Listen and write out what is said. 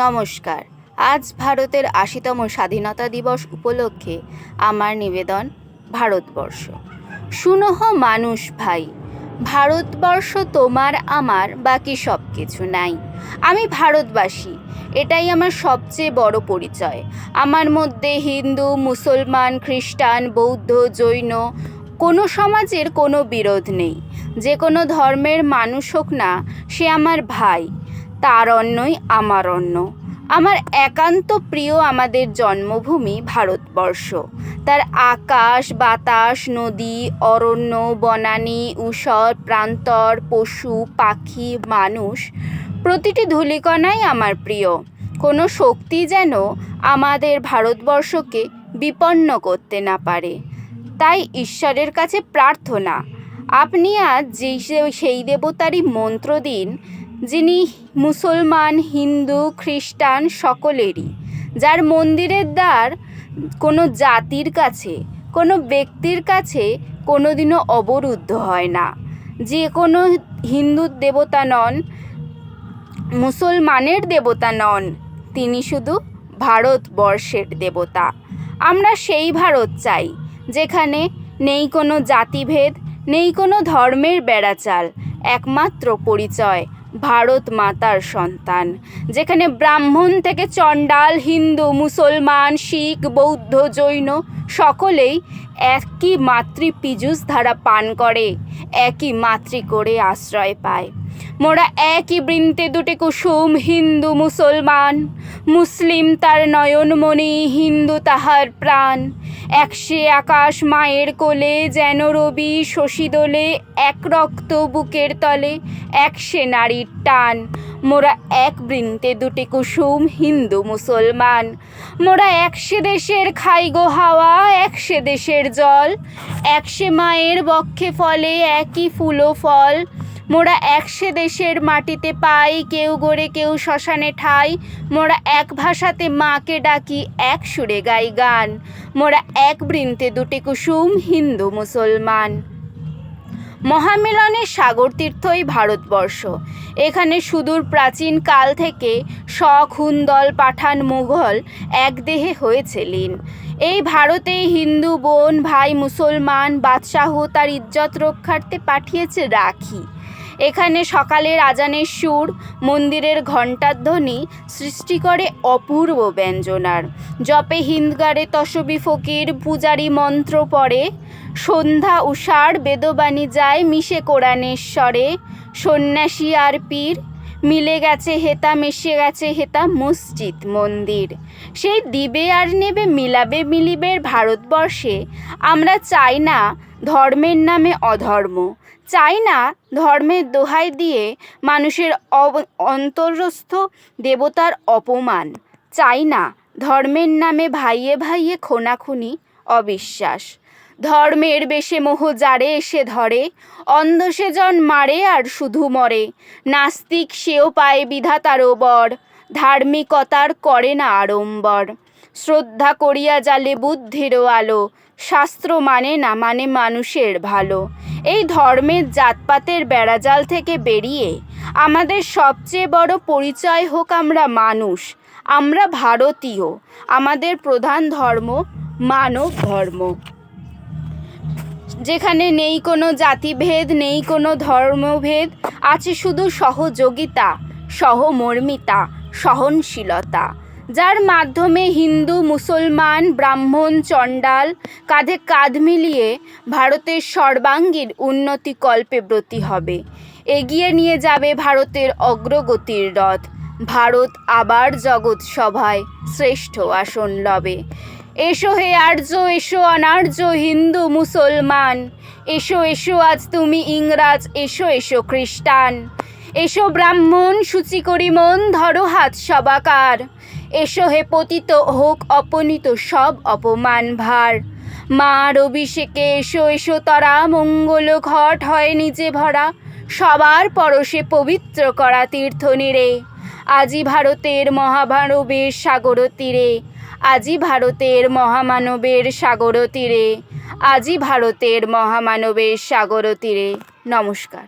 নমস্কার। আজ ভারতের ৮০তম স্বাধীনতা দিবস উপলক্ষে আমার নিবেদন ভারতবর্ষ। শুনহ মানুষ ভাই, ভারতবর্ষ তোমার আমার বাকি সব কিছু নাই। আমি ভারতবাসী, এটাই আমার সবচেয়ে বড় পরিচয়। আমার মধ্যে হিন্দু, মুসলমান, খ্রিস্টান, বৌদ্ধ, জৈন কোনো সমাজের কোনো বিরোধ নেই। যে কোনো ধর্মের মানুষ হোক না, সে আমার ভাই। তার অন্নই আমার অন্ন। আমার একান্ত প্রিয় আমাদের জন্মভূমি ভারতবর্ষ। তার আকাশ, বাতাস, নদী, অরণ্য, বনানী, ঊষর, প্রান্তর, পশু, পাখি, মানুষ, প্রতিটি ধূলিকণাই আমার প্রিয়। কোনো শক্তি যেন আমাদের ভারতবর্ষকে বিপন্ন করতে না পারে। তাই ঈশ্বরের কাছে প্রার্থনা, আপনি আজ সেই দেবতারই মন্ত্র দিন, যিনি মুসলমান, হিন্দু, খ্রিস্টান সকলেরই, যার মন্দিরের দ্বার কোনো জাতির কাছে, কোনো ব্যক্তির কাছে কোনোদিনও অবরুদ্ধ হয় না। যে কোনো হিন্দুর দেবতা নন, মুসলমানের দেবতা নন, তিনি শুধু ভারতবর্ষের দেবতা। আমরা সেই ভারত চাই যেখানে নেই কোনো জাতিভেদ, নেই কোনো ধর্মের বেড়াচাল, একমাত্র পরিচয় ভারত মাতার সন্তান। যেখানে ব্রাহ্মণ থেকে চণ্ডাল, হিন্দু, মুসলমান, শিখ, বৌদ্ধ, জৈন সকলেই একই মাতৃ পীযূষ ধারা পান করে, একই মাতৃ করে আশ্রয় পায়। মোরা একই বৃন্তে দুটি কুসুম, হিন্দু মুসলমান। মুসলিম তার নয়নমণি, হিন্দু তাহার প্রাণ। একসে আকাশ মায়ের কোলে, যেন রবি শশী দোলে। এক রক্ত বুকের তলে, একসে নারীর টান। মোরা এক বৃন্তে দুটি কুসুম, হিন্দু মুসলমান। মোরা একসে দেশের খাই গো হাওয়া, একসে দেশের জল। একসে মায়ের বক্ষে ফলে, একই ফুল ও ফল। মোরা একসে দেশের মাটিতে পাই, কেউ গড়ে কেউ শ্মশানে ঠাই। মোরা এক ভাষাতে মাকে ডাকি, এক সুরে গাই গান। মোরা এক বৃন্তে দুটি কুসুম, হিন্দু মুসলমান। মহামিলনের সাগর তীর্থই ভারতবর্ষ। এখানে সুদূর প্রাচীন কাল থেকে শক, হুন্দল, পাঠান, মুঘল এক দেহে হয়েছে লীন। এই ভারতে হিন্দু বোন ভাই মুসলমান বাদশাহ তার ইজ্জত রক্ষার্থে পাঠিয়েছে রাখি। এখানে সকালের আজানের সুর, মন্দিরের ঘণ্টার ধ্বনি সৃষ্টি করে অপূর্ব ব্যঞ্জনার। জপে হিন্দগারে তসবি ফকির, পূজারি মন্ত্র পড়ে। সন্ধ্যা উষার বেদবাণী যায় মিশে কোরআনের স্বরে। সন্ন্যাসী আর পীর মিলে গেছে হেতা, মিশে গেছে হেতা মসজিদ মন্দির। সেই দিবে আর নেবে মিলাবে মিলিবের ভারতবর্ষে আমরা চাই না ধর্মের নামে অধর্ম, চাই না ধর্মের দোহাই দিয়ে মানুষের অন্তরস্থ দেবতার অপমান, চাই না ধর্মের নামে ভাইয়ে ভাইয়ে খুনাখুনি, অবিশ্বাস। ধর্মের বেশে মোহ যারে এসে ধরে, অন্ধ সেজন মারে আর শুধু মরে। নাস্তিক সেও পায় বিধাতারও বর, ধার্মিকতার করে না আড়ম্বর। শ্রদ্ধা করিয়া জালে বুদ্ধিরও আলো, শাস্ত্র মানে না মানে মানুষের ভালো। এই ধর্মের জাতপাতের বেড়াজাল থেকে বেরিয়ে আমাদের সবচেয়ে বড় পরিচয় হোক আমরা মানুষ, আমরা ভারতীয়। আমাদের প্রধান ধর্ম মানব ধর্ম, যেখানে নেই কোনো জাতিভেদ, নেই কোনো ধর্মভেদ, আছে শুধু সহযোগিতা, সহমর্মিতা, সহনশীলতা। যার মাধ্যমে হিন্দু, মুসলমান, ব্রাহ্মণ, চণ্ডাল কাঁধে কাঁধ মিলিয়ে ভারতের সর্বাঙ্গীন উন্নতি কল্পে ব্রতী হবে। এগিয়ে নিয়ে যাবে ভারতের অগ্রগতির রথ। ভারত আবার জগৎ সভায় শ্রেষ্ঠ আসন লবে। এসো হে আর্য, এসো অনার্য, হিন্দু মুসলমান। এসো এসো আজ তুমি ইংরাজ, এসো এসো খ্রিস্টান। এসো ব্রাহ্মণ সূচি করি মন, ধরো হাত সবাকার। এসো হে পতিত হোক অপনীত সব অপমান ভার। মার অভিষেকে এসো এসো তরা, মঙ্গল ঘট হয় নিজে ভরা। সবার পরশে পবিত্র করা তীর্থ নীরে। আজি ভারতের মহামানবের সাগর তীরে, আজি ভারতের মহামানবের সাগর তীরে, আজি ভারতের মহামানবের সাগর তীরে। নমস্কার।